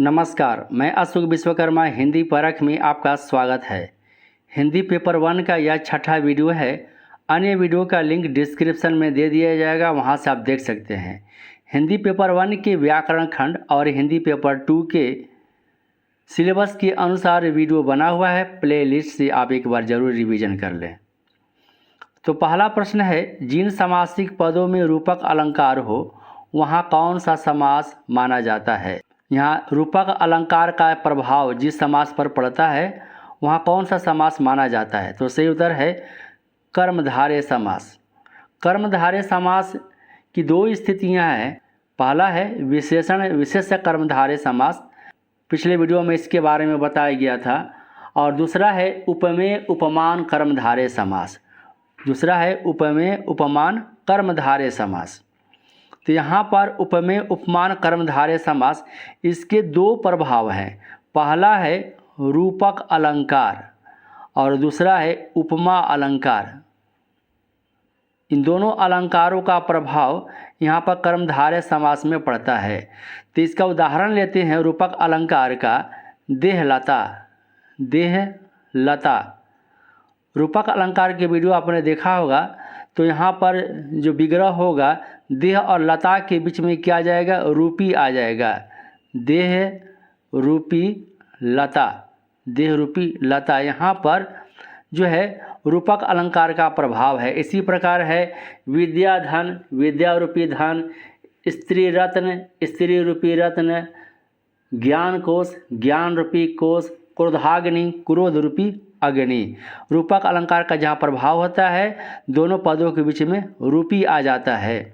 नमस्कार, मैं अशोक विश्वकर्मा हिंदी परख में आपका स्वागत है। हिंदी पेपर 1 का यह छठा वीडियो है। अन्य वीडियो का लिंक डिस्क्रिप्शन में दे दिया जाएगा, वहां से आप देख सकते हैं। हिंदी पेपर 1 के व्याकरण खंड और हिंदी पेपर 2 के सिलेबस के अनुसार वीडियो बना हुआ है। प्लेलिस्ट से आप एक बार ज़रूर रिवीजन कर लें। तो पहला प्रश्न है, जिन समासिक पदों में रूपक अलंकार हो वहाँ कौन सा समास माना जाता है। यहाँ रूपक अलंकार का प्रभाव जिस समास पर पड़ता है वहाँ कौन सा समास माना जाता है। तो सही उत्तर है कर्मधारय समास। कर्मधारय समास की दो स्थितियाँ हैं। पहला है विशेषण विशेष्य कर्मधारय समास, पिछले वीडियो में इसके बारे में बताया गया था। और दूसरा है उपमेय उपमान कर्मधारय समास। दूसरा है उपमेय उपमान कर्मधारय समास। तो यहाँ पर उपमेय उपमान कर्मधारय समास, इसके दो प्रभाव हैं। पहला है रूपक अलंकार और दूसरा है उपमा अलंकार। इन दोनों अलंकारों का प्रभाव यहाँ पर कर्मधारय समास में पड़ता है। तो इसका उदाहरण लेते हैं रूपक अलंकार का। देहलता, देहलता रूपक अलंकार के वीडियो आपने देखा होगा। तो यहाँ पर जो विग्रह होगा, देह और लता के बीच में क्या आ जाएगा, रूपी आ जाएगा। देह रूपी लता, देह रूपी लता, यहाँ पर जो है रूपक अलंकार का प्रभाव है। इसी प्रकार है विद्या धन, विद्या रूपी धन, स्त्री रत्न, स्त्री रूपी रत्न, ज्ञान कोश, ज्ञान रूपी कोश, क्रोधाग्नि, क्रोध रूपी अग्नि। रूपक अलंकार का जहाँ प्रभाव होता है दोनों पदों के बीच में रूपी आ जाता है।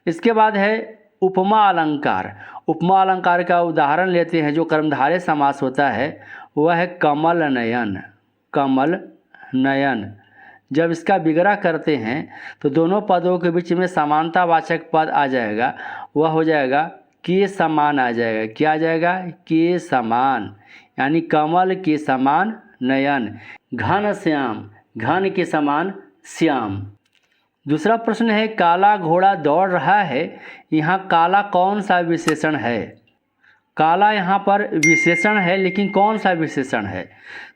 इसके बाद है उपमा अलंकार। उपमा अलंकार का उदाहरण लेते हैं। जो कर्मधारय समास होता है वह है कमल नयन। कमल नयन जब इसका विग्रह करते हैं तो दोनों पदों के बीच में समानतावाचक पद आ जाएगा, वह हो जाएगा के समान आ जाएगा। क्या आ जाएगा, के समान, यानी कमल के समान नयन। घन श्याम, घन के समान श्याम। दूसरा प्रश्न है काला घोड़ा दौड़ रहा है, यहाँ काला कौन सा विशेषण है। काला यहाँ पर विशेषण है, लेकिन कौन सा विशेषण है।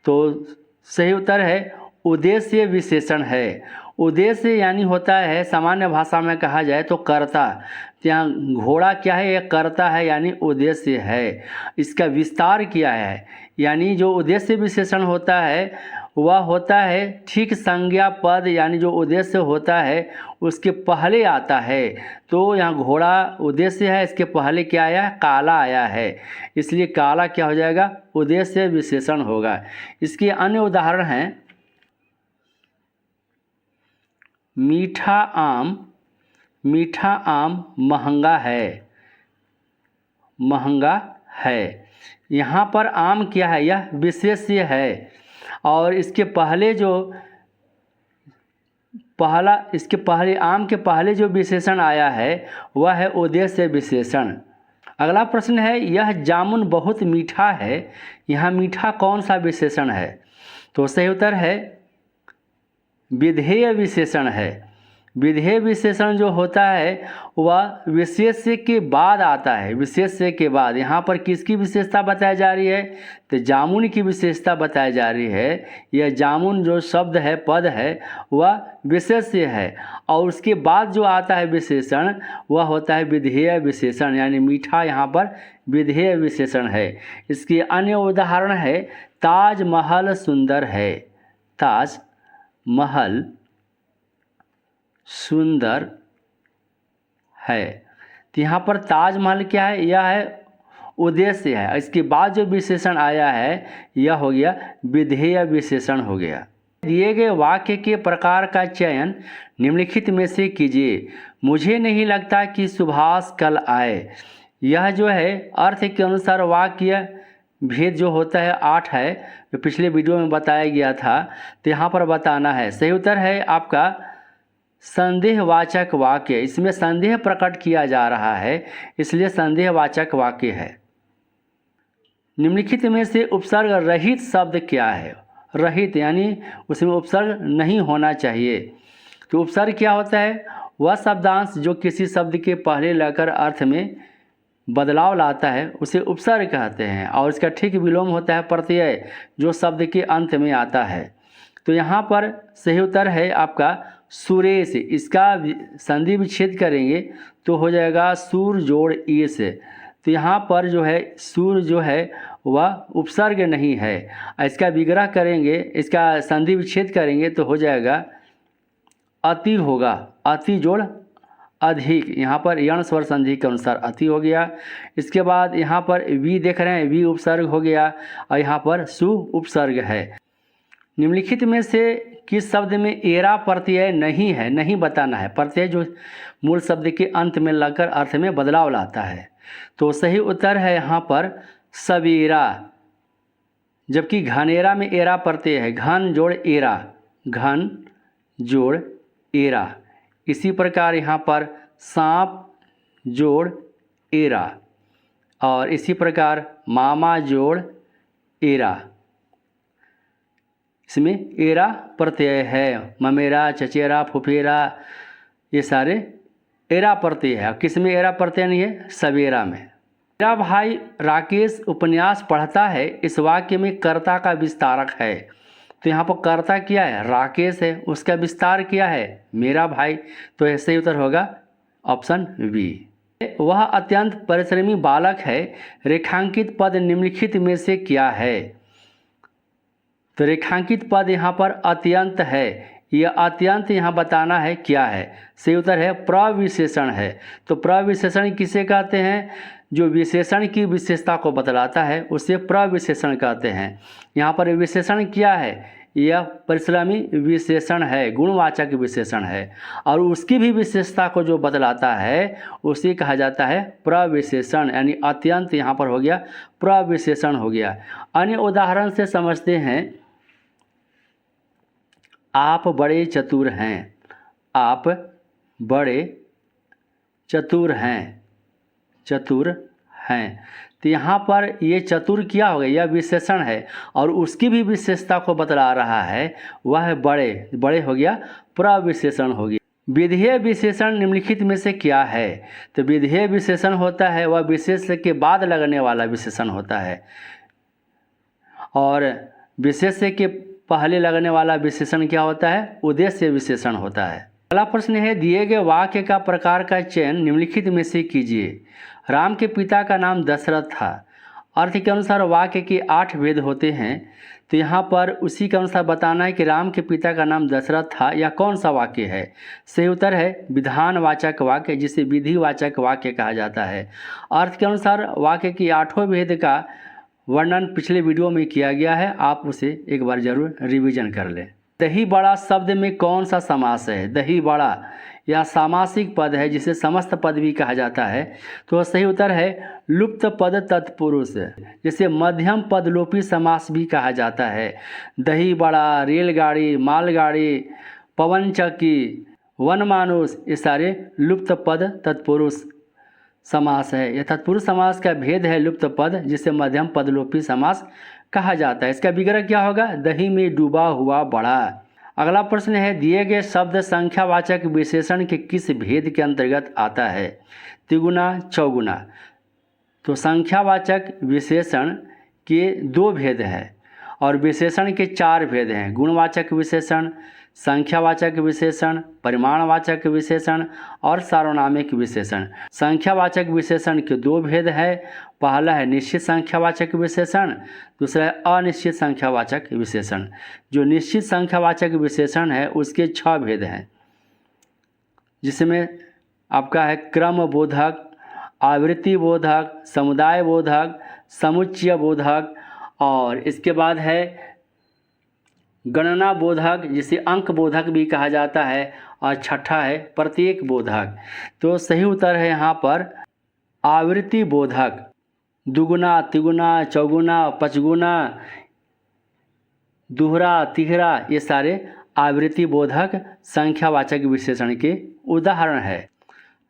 तो सही उत्तर है उद्देश्य विशेषण है। उद्देश्य यानी होता है, सामान्य भाषा में कहा जाए तो कर्ता। यहाँ घोड़ा क्या है, यह कर्ता है, यानी उद्देश्य है। इसका विस्तार किया है, यानी जो उद्देश्य विशेषण होता है वह होता है ठीक संज्ञा पद, यानी जो उद्देश्य होता है उसके पहले आता है। तो यहाँ घोड़ा उद्देश्य है, इसके पहले क्या आया, काला आया है, इसलिए काला क्या हो जाएगा, उद्देश्य विशेषण होगा। इसके अन्य उदाहरण हैं मीठा आम, मीठा आम महंगा है, महंगा है। यहाँ पर आम क्या है, यह विशेष्य है। और इसके पहले जो इसके पहले आम के पहले जो विशेषण आया है वह है उद्देश्य विशेषण। अगला प्रश्न है यह जामुन बहुत मीठा है, यहाँ मीठा कौन सा विशेषण है। तो सही उत्तर है विधेय विशेषण है। विधेय विशेषण जो होता है वह विशेष्य के बाद आता है। विशेष्य के बाद यहाँ पर किसकी विशेषता बताई जा रही है, तो जामुन की विशेषता बताई जा रही है। यह जामुन जो शब्द है, पद है, वह विशेष्य है। और उसके बाद जो आता है विशेषण वह होता है विधेय विशेषण, यानी मीठा यहाँ पर विधेय विशेषण है। इसके अन्य उदाहरण है ताजमहल सुंदर है, ताजमहल सुंदर है। तो यहाँ पर ताजमहल क्या है, यह है उद्देश्य है। इसके बाद जो विशेषण आया है यह हो गया विधेय विशेषण हो गया। दिए गए वाक्य के प्रकार का चयन निम्नलिखित में से कीजिए। मुझे नहीं लगता कि सुभाष कल आए। यह जो है अर्थ के अनुसार वाक्य भेद जो होता है 8 है, जो पिछले वीडियो में बताया गया था। तो यहाँ पर बताना है। सही उत्तर है आपका संदेहवाचक वाक्य। इसमें संदेह प्रकट किया जा रहा है, इसलिए संदेहवाचक वाक्य है। निम्नलिखित में से उपसर्ग रहित शब्द क्या है। रहित यानी उसमें उपसर्ग नहीं होना चाहिए। तो उपसर्ग क्या होता है, वह शब्दांश जो किसी शब्द के पहले लगकर अर्थ में बदलाव लाता है उसे उपसर्ग कहते हैं, और इसका ठीक विलोम होता है प्रत्यय, जो शब्द के अंत में आता है। तो यहाँ पर सही उत्तर है आपका सुरेश। इसका संधि विच्छेद करेंगे तो हो जाएगा सूर जोड़ ईस। तो यहाँ पर जो है सूर जो है वह उपसर्ग नहीं है। इसका विग्रह करेंगे, इसका संधि विच्छेद करेंगे तो हो जाएगा अति होगा, अति जोड़ अधिक। यहाँ पर यण स्वर संधि के अनुसार अति हो गया। इसके बाद यहाँ पर वी देख रहे हैं, वी उपसर्ग हो गया और यहाँ पर सु उपसर्ग है। निम्नलिखित में से किस शब्द में एरा प्रत्यय नहीं है, नहीं बताना है। प्रत्यय जो मूल शब्द के अंत में लगकर अर्थ में बदलाव लाता है। तो सही उत्तर है यहाँ पर सवेरा, जबकि घनेरा में एरा प्रत्यय है। घन जोड़ एरा, घन जोड़ एरा। इसी प्रकार यहाँ पर सांप जोड़ एरा, और इसी प्रकार मामा जोड़ एरा, इसमें एरा प्रत्यय है। ममेरा, चचेरा, फुफेरा, ये सारे एरा प्रत्यय है। किस में एरा प्रत्यय नहीं है? सवेरा में। मेरा भाई राकेश उपन्यास पढ़ता है, इस वाक्य में कर्ता का विस्तारक है। तो यहाँ पर कर्ता क्या है? राकेश है। उसका विस्तार क्या है? मेरा भाई। तो ऐसे ही उत्तर होगा ऑप्शन बी। वह अत्यंत परिश्रमी बालक है। रेखांकित पद निम्नलिखित में से क्या है? तो रेखांकित पद यहाँ पर अत्यंत है। यह अत्यंत यहाँ बताना है क्या है। सही उत्तर है प्रविशेषण है। तो प्रविशेषण किसे कहते हैं? जो विशेषण की विशेषता को बतलाता है उसे प्रविशेषण कहते हैं। यहाँ पर विशेषण क्या है? यह परिश्रमी विशेषण है, गुणवाचक विशेषण है, और उसकी भी विशेषता को जो बतलाता है उसे कहा जाता है प्रविशेषण। यानी अत्यंत यहाँ पर हो गया प्रविशेषण हो गया। अन्य उदाहरण से समझते हैं। आप बड़े चतुर हैं। आप बड़े चतुर हैं, चतुर हैं। तो यहाँ पर ये चतुर क्या हो गया? यह विशेषण है और उसकी भी विशेषता को बतला रहा है, वह है बड़े। बड़े हो गया प्रविशेषण हो गया। विधेय विशेषण निम्नलिखित में से क्या है? तो विधेय विशेषण होता है वह विशेष के बाद लगने वाला विशेषण होता है, और विशेष के पहले लगने वाला विशेषण क्या होता है? उद्देश्य विशेषण होता है। अगला प्रश्न है, दिए गए वाक्य का प्रकार का चयन निम्नलिखित में से कीजिए। राम के पिता का नाम दशरथ था। अर्थ के अनुसार वाक्य के 8 भेद होते हैं। तो यहाँ पर उसी के अनुसार बताना है कि राम के पिता का नाम दशरथ था। यह कौन सा वाक्य है? सही उत्तर है विधानवाचक वाक्य, जिसे विधिवाचक वाक्य कहा जाता है। अर्थ के अनुसार वाक्य की 8 भेद का वर्णन पिछले वीडियो में किया गया है, आप उसे एक बार जरूर रिवीजन कर लें। दही बड़ा शब्द में कौन सा समास है? दही बड़ा यह सामासिक पद है जिसे समस्त पद भी कहा जाता है। तो सही उत्तर है लुप्त पद तत्पुरुष, जिसे मध्यम पदलोपी समास भी कहा जाता है। दही बड़ा, रेलगाड़ी, मालगाड़ी, पवन चक्की, वनमानुष, ये सारे लुप्त पद तत्पुरुष समास है। यह तत्पुरुष समास का भेद है लुप्त पद, जिसे मध्यम पदलोपी समास कहा जाता है। इसका विग्रह क्या होगा? दही में डूबा हुआ बड़ा। अगला प्रश्न है, दिए गए शब्द संख्यावाचक विशेषण के किस भेद के अंतर्गत आता है? तिगुना, चौगुना। तो संख्यावाचक विशेषण के 2 भेद हैं और विशेषण के 4 भेद हैं। गुणवाचक विशेषण, संख्यावाचक विशेषण, परिमाणवाचक विशेषण और सार्वनामिक विशेषण। संख्यावाचक विशेषण के 2 भेद हैं। पहला है निश्चित संख्यावाचक विशेषण, दूसरा है अनिश्चित संख्यावाचक विशेषण। जो निश्चित संख्यावाचक विशेषण है उसके 6 भेद हैं, जिसमें आपका है क्रम बोधक, आवृत्ति बोधक, समुदाय बोधक, समुच्चय बोधक, और इसके बाद है गणना बोधक, जिसे अंक बोधक भी कहा जाता है, और छठा है प्रत्येक बोधक। तो सही उत्तर है यहाँ पर आवृत्ति बोधक। दुगुना, तिगुना, चौगुना, पचगुना, दोहरा, तिहरा, ये सारे आवृत्ति बोधक संख्यावाचक विशेषण के उदाहरण है।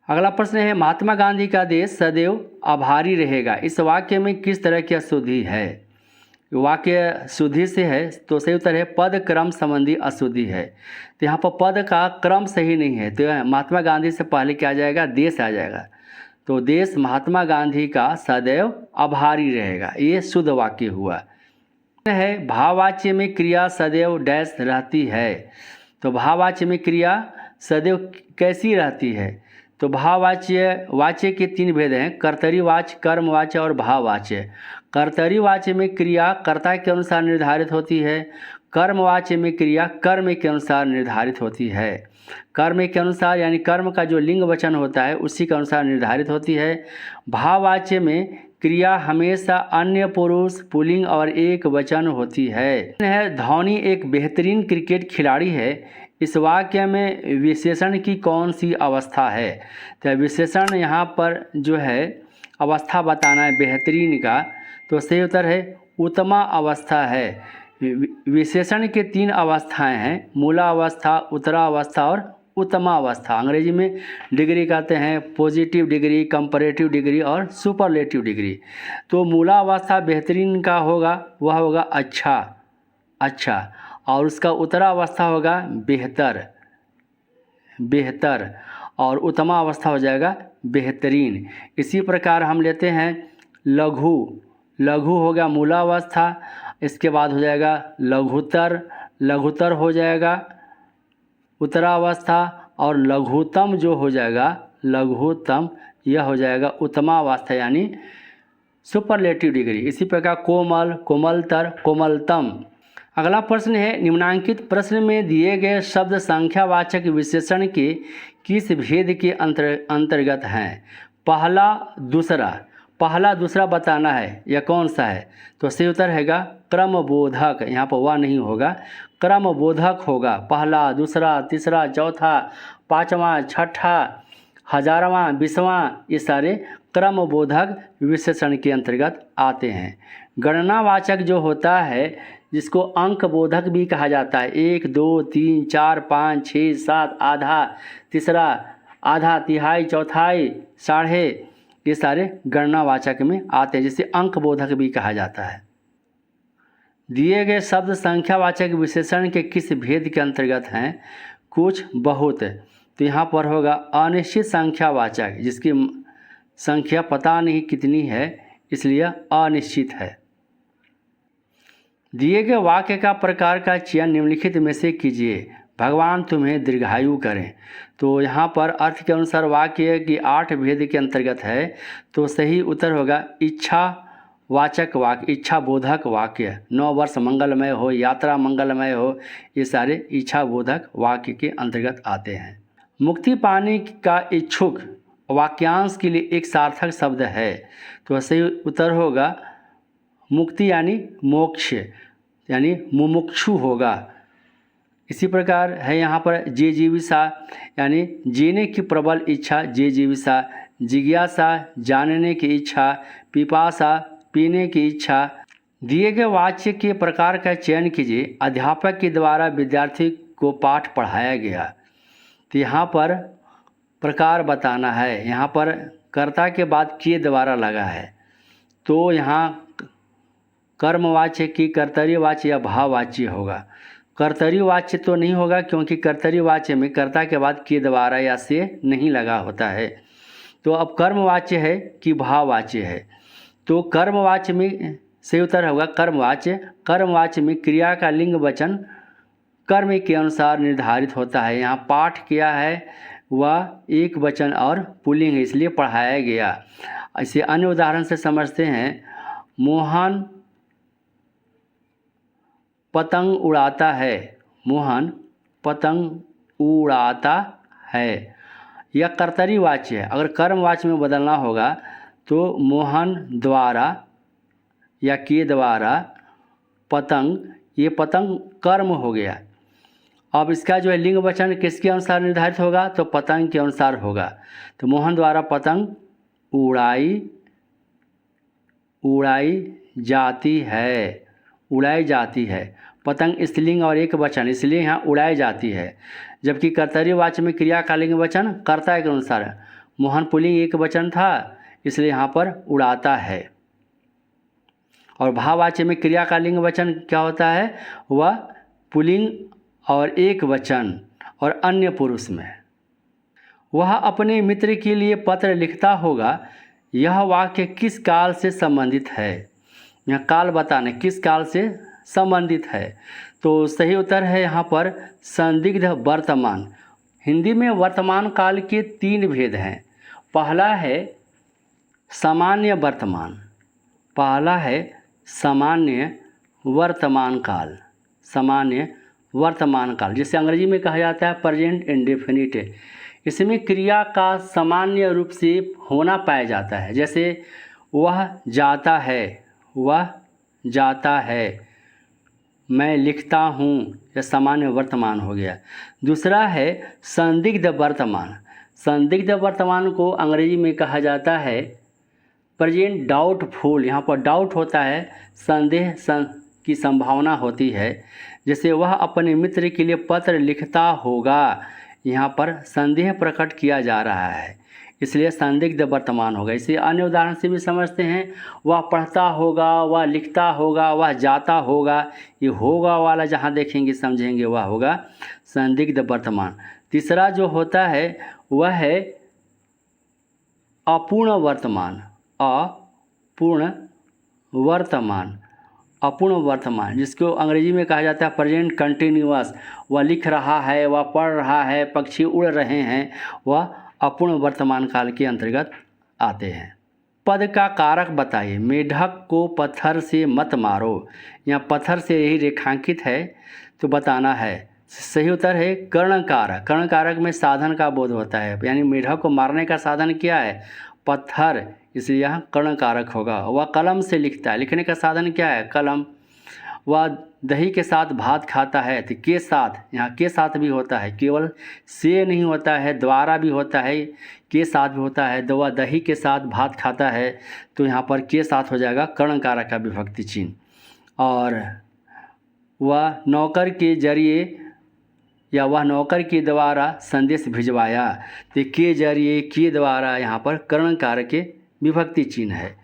अगला प्रश्न है, महात्मा गांधी का देश सदैव आभारी रहेगा, इस वाक्य में किस तरह की अशुद्धि है? वाक्य शुद्धि से है, तो सही उत्तर है पद क्रम संबंधी अशुद्धि है। तो यहाँ पर पद का क्रम सही नहीं है, तो महात्मा गांधी से पहले क्या आ जाएगा? देश आ जाएगा। तो देश महात्मा गांधी का सदैव आभारी रहेगा। ये शुद्ध वाक्य हुआ। है भाववाच्य में क्रिया सदैव डैश रहती है। तो भाववाच्य में क्रिया सदैव कैसी रहती है? तो वाच्य के 3 भेद हैं, कर्तरीवाच्य, कर्मवाच्य और भाववाच्य। कर्तरीवाच्य में क्रिया कर्ता के अनुसार निर्धारित होती है। कर्मवाच्य में क्रिया कर्म के अनुसार निर्धारित होती है। कर्म के अनुसार यानी कर्म का जो लिंग वचन होता है उसी के अनुसार निर्धारित होती है। भाववाच्य में क्रिया हमेशा अन्य पुरुष, पुल्लिंग और एक वचन होती है। धोनी एक बेहतरीन क्रिकेट खिलाड़ी है। इस वाक्य में विशेषण की कौन सी अवस्था है? तो विशेषण यहाँ पर जो है अवस्था बताना है बेहतरीन का, तो सही उत्तर है उत्तमा अवस्था है। विशेषण के 3 अवस्थाएं हैं, मूला अवस्था, उत्तरा अवस्था और उत्तमा अवस्था। अंग्रेजी में डिग्री कहते हैं पॉजिटिव डिग्री, कंपैरेटिव डिग्री और सुपरलेटिव डिग्री। तो मूला अवस्था बेहतरीन का होगा, वह होगा अच्छा, और उसका उत्तरा अवस्था होगा बेहतर, और उत्तमा अवस्था हो जाएगा बेहतरीन। इसी प्रकार हम लेते हैं लघु होगा मूला अवस्था, इसके बाद हो जाएगा लघुतर हो जाएगा उत्तरा अवस्था, और लघुतम जो हो जाएगा लघुतम यह हो जाएगा उत्तमा अवस्था यानी सुपरलेटिव डिग्री। इसी प्रकार कोमल, कोमलतर, कोमलतम। अगला प्रश्न है, निम्नांकित प्रश्न में दिए गए शब्द संख्यावाचक विशेषण के किस भेद के अंतर्गत हैं? पहला दूसरा बताना है, यह कौन सा है? तो सही उत्तर हैगा क्रमबोधक। यहाँ पर वह नहीं होगा, क्रमबोधक होगा। पहला, दूसरा, तीसरा, चौथा, 5वां, 6ठा, 1000वां, 20वां, ये सारे क्रमबोधक विशेषण के अंतर्गत आते हैं। गणनावाचक जो होता है जिसको अंक बोधक भी कहा जाता है, 1, 2, 3, 4, 5, 6, 7, आधा, तीसरा, आधा, तिहाई, चौथाई, साढ़े, ये सारे गणनावाचक में आते हैं, जिसे अंक बोधक भी कहा जाता है। दिए गए शब्द संख्यावाचक विशेषण के किस भेद के अंतर्गत हैं? कुछ, बहुत। तो यहाँ पर होगा अनिश्चित संख्यावाचक, जिसकी संख्या पता नहीं कितनी है इसलिए अनिश्चित है। दिए गए वाक्य का प्रकार का चयन निम्नलिखित में से कीजिए। भगवान तुम्हें दीर्घायु करें। तो यहाँ पर अर्थ के अनुसार वाक्य की 8 भेद के अंतर्गत है, तो सही उत्तर होगा इच्छावाचक वाक्य, इच्छा बोधक वाक्य। 9 वर्ष मंगलमय हो, यात्रा मंगलमय हो, ये सारे इच्छा बोधक वाक्य के अंतर्गत आते हैं। मुक्ति पाने का इच्छुक वाक्यांश के लिए एक सार्थक शब्द है, तो सही उत्तर होगा मुक्ति यानी मोक्ष यानी मुमुक्षु होगा। इसी प्रकार है यहाँ पर जिजीविषा यानी जीने की प्रबल इच्छा, जिजीविषा। जिज्ञासा जानने की इच्छा, पिपासा पीने की इच्छा। दिए गए वाक्य के प्रकार का चयन कीजिए। अध्यापक के द्वारा विद्यार्थी को पाठ पढ़ाया गया। तो यहाँ पर प्रकार बताना है, यहाँ पर कर्ता के बाद के द्वारा लगा है, तो यहाँ कर्मवाच्य की कर्तरीवाच्य या भाववाच्य होगा। कर्तरीवाच्य तो नहीं होगा, क्योंकि कर्तरीवाच्य में कर्ता के बाद के द्वारा या से नहीं लगा होता है। तो अब कर्मवाच्य है कि भाववाच्य है? तो कर्मवाच्य में सही उत्तर होगा कर्मवाच्य। कर्मवाच्य में क्रिया का लिंग वचन कर्म के अनुसार निर्धारित होता है। यहाँ पाठ किया है वह एक वचन और पुल्लिंग है, इसलिए पढ़ाया गया। इसे अन्य उदाहरण से समझते हैं। मोहन पतंग उड़ाता है। मोहन पतंग उड़ाता है, यह कर्तरीवाच्य है। अगर कर्मवाच्य में बदलना होगा तो मोहन द्वारा या के द्वारा पतंग, ये पतंग कर्म हो गया। अब इसका जो है लिंग वचन किसके अनुसार निर्धारित होगा? तो पतंग के अनुसार होगा। तो मोहन द्वारा पतंग उड़ाई जाती है। पतंग स्त्रीलिंग और एक वचन, इसलिए यहाँ उड़ाई जाती है। जबकि कर्तरीवाच्य में क्रिया का लिंग वचन कर्ता के अनुसार है। मोहन पुल्लिंग एक वचन था, इसलिए यहाँ पर उड़ाता है। और भाववाच्य में क्रिया का लिंग वचन क्या होता है? वह पुल्लिंग और एक वचन और अन्य पुरुष में। वह अपने मित्र के लिए पत्र लिखता होगा, यह वाक्य किस काल से संबंधित है। यह काल बताने किस काल से संबंधित है। तो सही उत्तर है यहाँ पर संदिग्ध वर्तमान। हिंदी में वर्तमान काल के 3 भेद हैं। पहला है सामान्य वर्तमान, पहला है सामान्य वर्तमान काल, सामान्य वर्तमान काल जिसे अंग्रेजी में कहा जाता है प्रेजेंट इंडेफिनिट। इसमें क्रिया का सामान्य रूप से होना पाया जाता है, जैसे वह जाता है, वह जाता है, मैं लिखता हूँ, यह सामान्य वर्तमान हो गया। दूसरा है संदिग्ध वर्तमान। संदिग्ध वर्तमान को अंग्रेजी में कहा जाता है प्रेजेंट डाउटफुल। यहाँ पर डाउट होता है, संदेह की संभावना होती है। जैसे वह अपने मित्र के लिए पत्र लिखता होगा, यहाँ पर संदेह प्रकट किया जा रहा है, इसलिए संदिग्ध वर्तमान होगा। इसे अन्य उदाहरण से भी समझते हैं, वह पढ़ता होगा, वह लिखता होगा, वह जाता होगा। ये होगा वाला जहाँ देखेंगे समझेंगे वह होगा संदिग्ध वर्तमान। तीसरा जो होता है वह है अपूर्ण वर्तमान, अपूर्ण वर्तमान, अपूर्ण वर्तमान जिसको अंग्रेजी में कहा जाता है प्रेजेंट कंटिन्यूअस। वह लिख रहा है, वह पढ़ रहा है, पक्षी उड़ रहे हैं, वह अपूर्ण वर्तमान काल के अंतर्गत आते हैं। पद का कारक बताइए। मेढक को पत्थर से मत मारो। यहाँ पत्थर से यही रेखांकित है तो बताना है। सही उत्तर है कर्णकारक। कर्णकारक में साधन का बोध होता है, यानी मेढक को मारने का साधन क्या है, पत्थर, इसलिए यहाँ कर्णकारक होगा। वह कलम से लिखता है, लिखने का साधन क्या है, कलम। वह दही के साथ भात खाता है, तो के साथ, यहाँ के साथ भी होता है, केवल से नहीं होता है, द्वारा भी होता है, के साथ भी होता है। वह दही के साथ भात खाता है, तो यहाँ पर के साथ हो जाएगा कर्णकारक का विभक्ति चिन्ह। और वह नौकर के जरिए या वह नौकर के द्वारा संदेश भिजवाया, तो के जरिए, के द्वारा यहाँ पर कर्णकारक के विभक्ति चिन्ह है।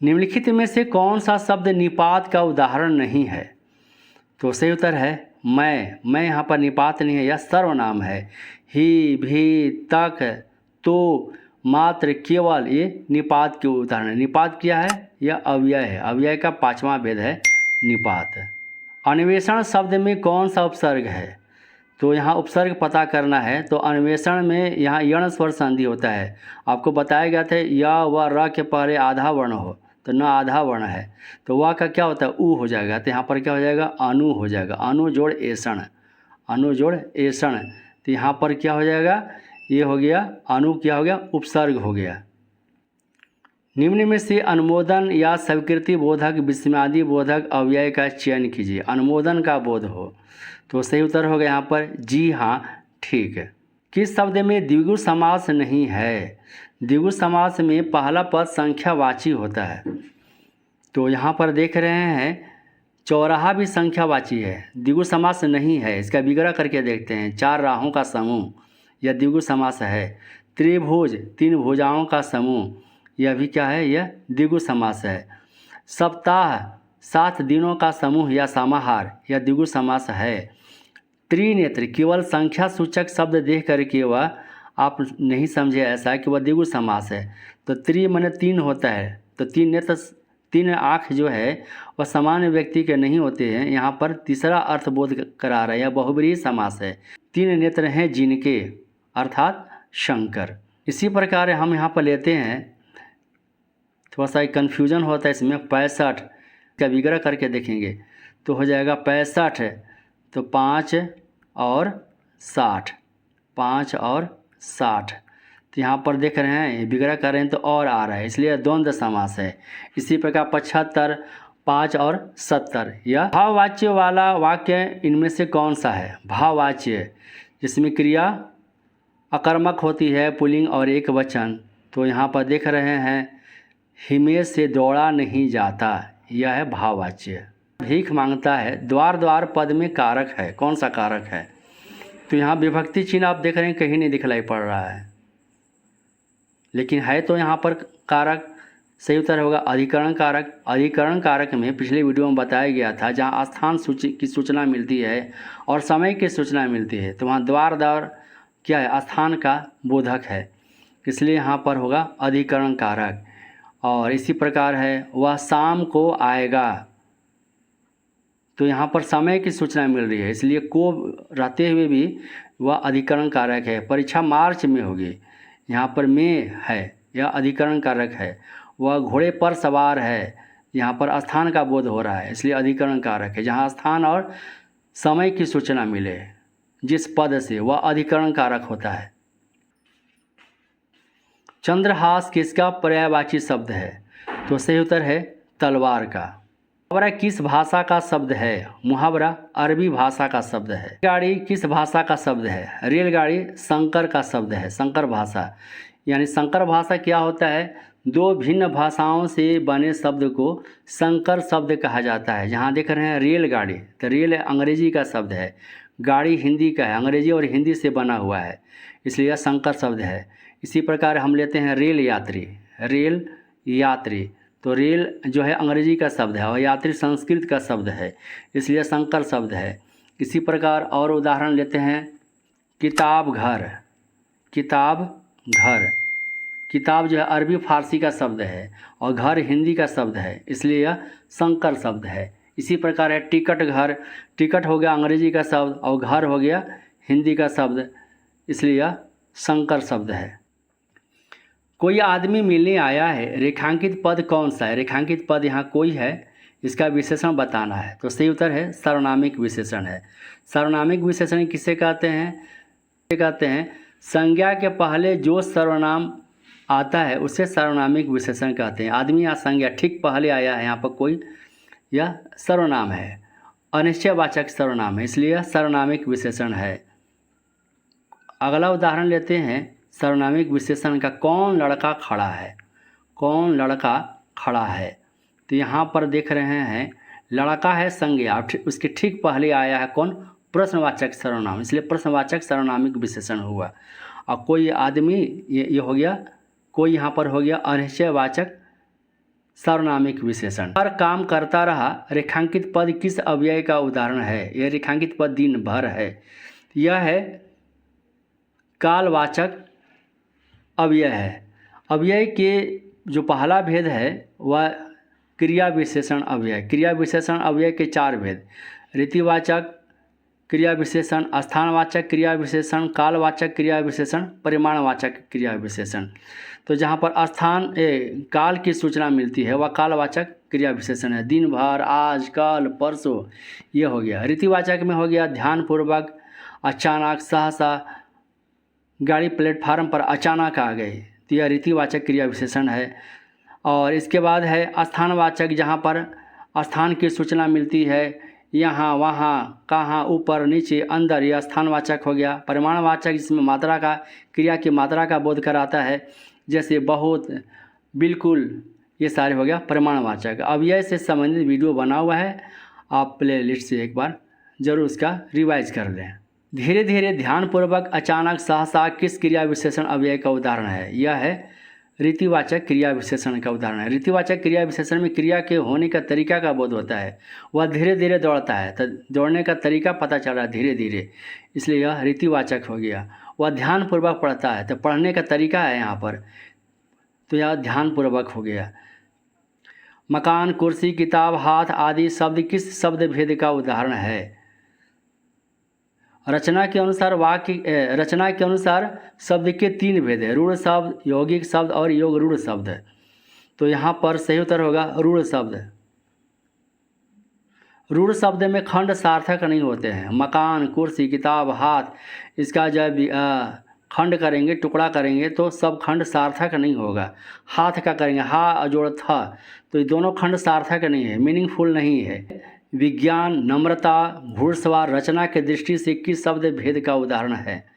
निम्नलिखित में से कौन सा शब्द निपात का उदाहरण नहीं है। तो सही उत्तर है मैं यहाँ पर निपात नहीं है, यह सर्वनाम है। ही, भी, तक, तो, मात्र, केवल, ये निपात के उदाहरण है। निपात क्या है, यह अव्यय है। अव्यय का 5वां भेद है निपात। अन्वेषण शब्द में कौन सा उपसर्ग है। तो यहाँ उपसर्ग पता करना है। तो अन्वेषण में यहाँ यण स्वर संधि होता है। आपको बताया गया था या व र के पहले आधा वर्ण हो, तो न आधा वर्ण है, तो वह का क्या होता है, ऊ हो जाएगा। तो यहाँ पर क्या हो जाएगा, अनु हो जाएगा। अनु जोड़ एषण, अनु जोड़ एषण। तो यहाँ पर क्या हो जाएगा, ये हो गया अनु, क्या हो गया, उपसर्ग हो गया। निम्न में से अनुमोदन या स्वीकृति बोधक विस्मयादि बोधक अव्यय का चयन कीजिए। अनुमोदन का बोध हो, तो सही उत्तर होगा यहाँ पर जी हाँ, ठीक है। किस शब्द में द्विगु समास नहीं है। द्विगु समास में पहला पद संख्यावाची होता है। तो यहाँ पर देख रहे हैं चौराहा भी संख्यावाची है, द्विगु समास नहीं है। इसका विग्रह करके देखते हैं। 4 राहों का समूह, यह द्विगु समास है। त्रिभुज, 3 भुजाओं का समूह, यह भी क्या है, यह द्विगु समास है। सप्ताह, 7 दिनों का समूह या समाहार, यह द्विगु समास है। त्रिनेत्र, केवल संख्या सूचक शब्द देख करके वह आप नहीं समझे ऐसा कि वह द्विगु समास है। तो त्रि माने 3 होता है, तो 3 नेत्र, 3 आँख जो है वह सामान्य व्यक्ति के नहीं होते हैं। यहाँ पर तीसरा अर्थ बोध करा रहा है, यह बहुब्रीहि समास है। 3 नेत्र हैं जिनके, अर्थात शंकर। इसी प्रकार हम यहाँ पर लेते हैं, थोड़ा सा कन्फ्यूजन होता है इसमें। 65 का विग्रह करके देखेंगे तो हो जाएगा 65, तो 5 और 60, 5 और 60। तो यहाँ पर देख रहे हैं विग्रह कर रहे हैं तो और आ रहा है, इसलिए द्वंद्व समास है। इसी प्रकार 75, 5 और 70। यह भाववाच्य वाला वाक्य इनमें से कौन सा है। भाववाच्य जिसमें क्रिया अकर्मक होती है, पुल्लिंग और एक वचन। तो यहाँ पर देख रहे हैं हिमेश से दौड़ा नहीं जाता, यह है भाववाच्य। भीख मांगता है, द्वार द्वार पद में कारक है, कौन सा कारक है। तो यहाँ विभक्ति चिन्ह आप देख रहे हैं कहीं नहीं दिखलाई पड़ रहा है, लेकिन है तो यहाँ पर कारक। सही उत्तर होगा अधिकरण कारक। अधिकरण कारक में पिछले वीडियो में बताया गया था, जहाँ स्थान सूची की सूचना मिलती है और समय की सूचना मिलती है, तो वहाँ द्वार द्वार क्या है, स्थान का बोधक है, इसलिए यहाँ पर होगा अधिकरण कारक। और इसी प्रकार है वह शाम को आएगा, तो यहाँ पर समय की सूचना मिल रही है, इसलिए को रहते हुए भी वह अधिकरण कारक है। परीक्षा मार्च में होगी, यहाँ पर में है, यह अधिकरण कारक है। वह घोड़े पर सवार है, यहाँ पर स्थान का बोध हो रहा है, इसलिए अधिकरण कारक है। जहाँ स्थान और समय की सूचना मिले जिस पद से, वह अधिकरण कारक होता है। चंद्रहास किसका पर्यायवाची शब्द है? तो सही उत्तर है तलवार का। मुहावरा किस भाषा का शब्द है? मुहावरा अरबी भाषा का शब्द है। गाड़ी किस भाषा का शब्द है? रेलगाड़ी संकर का शब्द है, संकर भाषा। यानी संकर भाषा क्या होता है? दो भिन्न भाषाओं से बने शब्द को संकर शब्द कहा जाता है। जहाँ देख रहे हैं रेलगाड़ी, तो रेल अंग्रेजी का शब्द है, गाड़ी हिंदी का है, अंग्रेजी और हिंदी से बना हुआ है, इसलिए यह संकर शब्द है। इसी प्रकार हम लेते हैं रेल यात्री, रेल यात्री, तो रेल जो है अंग्रेजी का शब्द है और यात्री संस्कृत का शब्द है, इसलिए संकर शब्द है। इसी प्रकार और उदाहरण लेते हैं किताब घर, किताब घर, किताब जो है अरबी फारसी का शब्द है और घर हिंदी का शब्द है, इसलिए यह संकर शब्द है। इसी प्रकार है टिकट घर, टिकट हो गया अंग्रेजी का शब्द और घर हो गया हिंदी का शब्द, इसलिए यह संकर शब्द है। कोई आदमी मिलने आया है, रेखांकित पद कौन सा है? रेखांकित पद यहाँ कोई है, इसका विशेषण बताना है, तो सही उत्तर है सर्वनामिक विशेषण है। सर्वनामिक विशेषण किसे कहते हैं? कहते हैं संज्ञा के पहले जो सर्वनाम आता है उसे सर्वनामिक विशेषण कहते हैं। आदमी या संज्ञा ठीक पहले आया है यहाँ पर कोई, यह सर्वनाम है, अनिश्चयवाचक सर्वनाम है, इसलिए यह सर्वनामिक विशेषण है। अगला उदाहरण लेते हैं सर्वनामिक विशेषण का। कौन लड़का खड़ा है? कौन लड़का खड़ा है? तो यहाँ पर देख रहे हैं लड़का है संज्ञा, उसके ठीक पहले आया है कौन? प्रश्नवाचक सर्वनाम, इसलिए प्रश्नवाचक सर्वनामिक विशेषण हुआ। और कोई आदमी, ये हो गया कोई, यहाँ पर हो गया अनिश्चयवाचक सर्वनामिक विशेषण। हर काम करता रहा, रेखांकित पद किस अव्यय का उदाहरण है? यह रेखांकित पद दिन भर है, यह है कालवाचक अव्यय है। अव्यय के जो पहला भेद है वह क्रिया विशेषण अव्यय। क्रिया विशेषण अव्यय के चार भेद: रीतिवाचक क्रिया विशेषण, स्थानवाचक क्रिया विशेषण, कालवाचक क्रिया विशेषण, परिमाणवाचक क्रिया विशेषण। तो जहाँ पर स्थान काल की सूचना मिलती है वह कालवाचक क्रिया विशेषण है। दिन भर, आज, कल, परसों, ये हो गया। रीतिवाचक में हो गया ध्यानपूर्वक, अचानक, सहसा, गाड़ी प्लेटफार्म पर अचानक आ गई, तो यह रीतिवाचक क्रिया विशेषण है। और इसके बाद है स्थानवाचक, जहाँ पर स्थान की सूचना मिलती है, यहाँ, वहाँ, कहाँ, ऊपर, नीचे, अंदर, यह स्थानवाचक हो गया। परिमाणवाचक जिसमें मात्रा का, क्रिया की मात्रा का बोध कराता है, जैसे बहुत, बिल्कुल, ये सारे हो गया परिमाणवाचक। अव्यय से संबंधित वीडियो बना हुआ है, आप प्लेलिस्ट से एक बार जरूर उसका रिवाइज कर लें। धीरे धीरे, ध्यानपूर्वक, अचानक, सहसा किस क्रिया विशेषण अव्यय का उदाहरण है? यह है रीतिवाचक क्रिया विशेषण का उदाहरण है। रीतिवाचक क्रिया विशेषण में क्रिया के होने का तरीका का बोध होता है। वह धीरे धीरे दौड़ता है, तो दौड़ने का तरीका पता चल रहा है धीरे धीरे, इसलिए यह रीतिवाचक हो गया। वह ध्यानपूर्वक पढ़ता है, तो पढ़ने का तरीका है यहाँ पर, तो यह ध्यानपूर्वक हो गया। मकान, कुर्सी, किताब, हाथ आदि शब्द किस शब्द भेद का उदाहरण है? रचना के अनुसार शब्द के तीन भेद है: रूढ़ शब्द, यौगिक शब्द और योग रूढ़ शब्द। तो यहाँ पर सही उत्तर होगा रूढ़ शब्द। रूढ़ शब्द में खंड सार्थक नहीं होते हैं। मकान, कुर्सी, किताब, हाथ, इसका जब खंड करेंगे, टुकड़ा करेंगे तो सब खंड सार्थक नहीं होगा। हाथ का करेंगे, हा जोड़ था, तो ये दोनों खंड सार्थक नहीं है, मीनिंगफुल नहीं है। विज्ञान, नम्रता, घुड़सवार रचना के दृष्टि से किस शब्द भेद का उदाहरण है?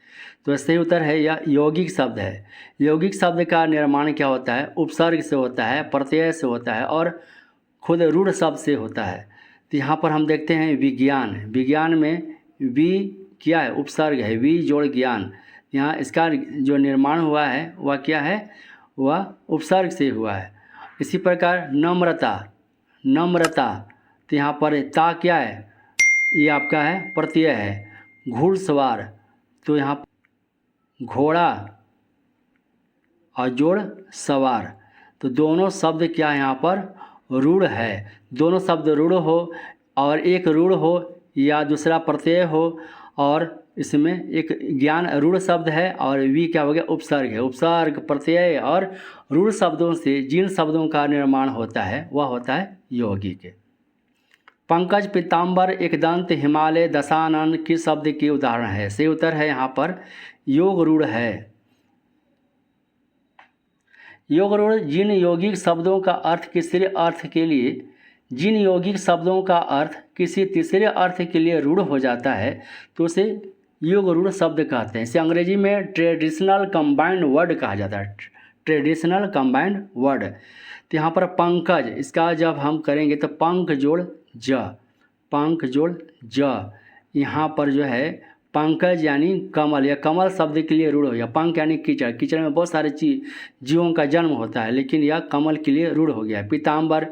तो सही उत्तर है यह यौगिक शब्द है। यौगिक शब्द का निर्माण क्या होता है? उपसर्ग से होता है, प्रत्यय से होता है और खुद रूढ़ शब्द से होता है। तो यहाँ पर हम देखते हैं विज्ञान, विज्ञान में वी क्या है? उपसर्ग है, वी जोड़ ज्ञान। यहाँ इसका जो निर्माण हुआ है वह क्या है? वह उपसर्ग से हुआ है। इसी प्रकार नम्रता, नम्रता, तो यहाँ पर ता क्या है? ये आपका है प्रत्यय है। घुड़सवार, तो यहाँ घोड़ा और जोड़ सवार। तो दोनों शब्द क्या है यहाँ पर रूढ़ है। दोनों शब्द रूढ़ हो और एक रूढ़ हो या दूसरा प्रत्यय हो और इसमें एक ज्ञान रूढ़ शब्द है और वी क्या हो गया उपसर्ग है। उपसर्ग प्रत्यय और रूढ़ शब्दों से जिन शब्दों का निर्माण होता है वह होता है यौगिक। पंकज पीताम्बर एकदंत हिमालय दशानन किस शब्द के उदाहरण है। सही उत्तर है यहाँ पर योग रूढ़ है। योग रूढ़ जिन यौगिक शब्दों का अर्थ तीसरे अर्थ के लिए जिन यौगिक शब्दों का अर्थ किसी तीसरे अर्थ के लिए रूढ़ हो जाता है तो उसे योग रूढ़ शब्द कहते हैं। इसे अंग्रेजी में ट्रेडिशनल कंबाइंड वर्ड कहा जाता है। Traditional combined word. तो यहाँ पर पंकज इसका जब हम करेंगे तो पंख जोड़ ज, पंख जोड़ ज। यहाँ पर जो है पंकज यानी कमल या कमल शब्द के लिए रूढ़ हो गया। पंख यानी कीचड़, कीचड़ में बहुत सारे जीवों का जन्म होता है लेकिन यह कमल के लिए रूढ़ हो गया। पीताम्बर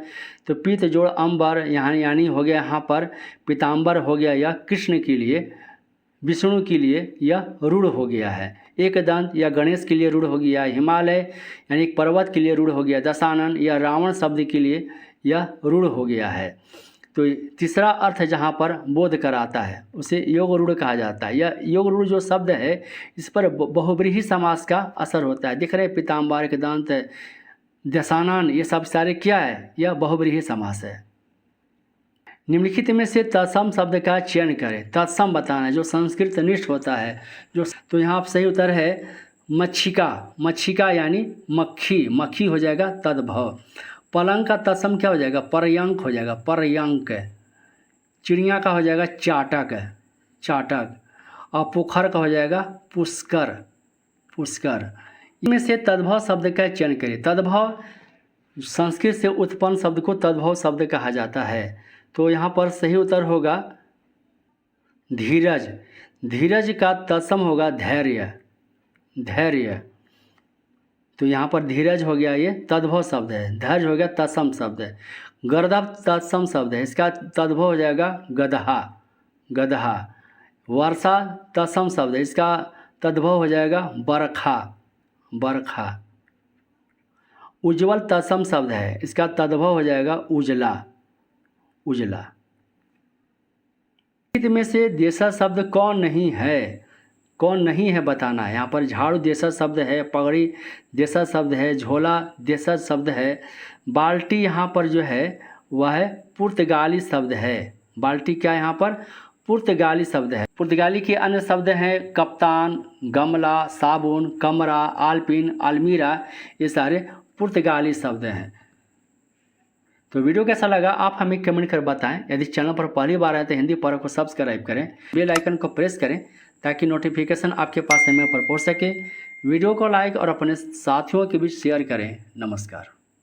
तो पीत जोड़ अंबर यहाँ यानी हो गया यहाँ पर पीताम्बर हो गया यह कृष्ण के लिए विष्णु के लिए यह रूढ़ हो गया है। एक दंत या गणेश के लिए रूढ़ हो गया। हिमालय यानी एक पर्वत के लिए रूढ़ हो गया। दशानन या रावण शब्द के लिए यह रूढ़ हो गया है। तो तीसरा अर्थ जहाँ पर बोध कराता है उसे योग रूढ़ कहा जाता है। यह योग रूढ़ जो शब्द है इस पर बहुब्रीहि समास का असर होता है। दिख रहे पीताम्बर के दंत दशानन ये सब सारे क्या है यह बहुब्रीहि समास है। निम्नलिखित में से तत्सम शब्द का चयन करें। तत्सम बताना है जो संस्कृत निष्ठ होता है जो। तो यहाँ आप सही उत्तर है मच्छिका। मच्छिका यानी मक्खी, मक्खी हो जाएगा तद्भव। पलंग का तत्सम क्या हो जाएगा पर्यंक हो जाएगा पर्यंक। चिड़िया का हो जाएगा चाटक, चाटक। और पोखर का हो जाएगा पुष्कर, पुष्कर। इनमें से तद्भव शब्द का चयन करें। तद्भव संस्कृत से उत्पन्न शब्द को तद्भव शब्द कहा जाता है। तो यहाँ पर सही उत्तर होगा धीरज। धीरज का तत्सम होगा धैर्य, धैर्य। तो यहाँ पर धीरज हो गया ये तद्भव शब्द है। धैर्य हो गया तत्सम शब्द है। गर्दभ तत्सम शब्द है इसका तद्भव हो जाएगा गदहा, गदहा। वर्षा तत्सम शब्द है इसका तद्भव हो जाएगा बरखा, बरखा। उज्ज्वल तत्सम शब्द है इसका तद्भव हो जाएगा उजला, उजला। में से देशज शब्द कौन नहीं है, कौन नहीं है बताना है। यहाँ पर झाड़ू देशज शब्द है, पगड़ी देशज शब्द है, झोला देशज शब्द है। बाल्टी यहाँ पर जो है वह है पुर्तगाली शब्द है। बाल्टी क्या यहाँ पर पुर्तगाली शब्द है। पुर्तगाली के अन्य शब्द हैं कप्तान, गमला, साबुन, कमरा, आलपिन, अलमीरा। ये सारे पुर्तगाली शब्द हैं। तो वीडियो कैसा लगा आप हमें कमेंट कर बताएं। यदि चैनल पर पहली बार आए तो हिंदी पारा को सब्सक्राइब करें, बेल आइकन को प्रेस करें ताकि नोटिफिकेशन आपके पास समय पर पहुंच सके। वीडियो को लाइक और अपने साथियों के बीच शेयर करें। नमस्कार।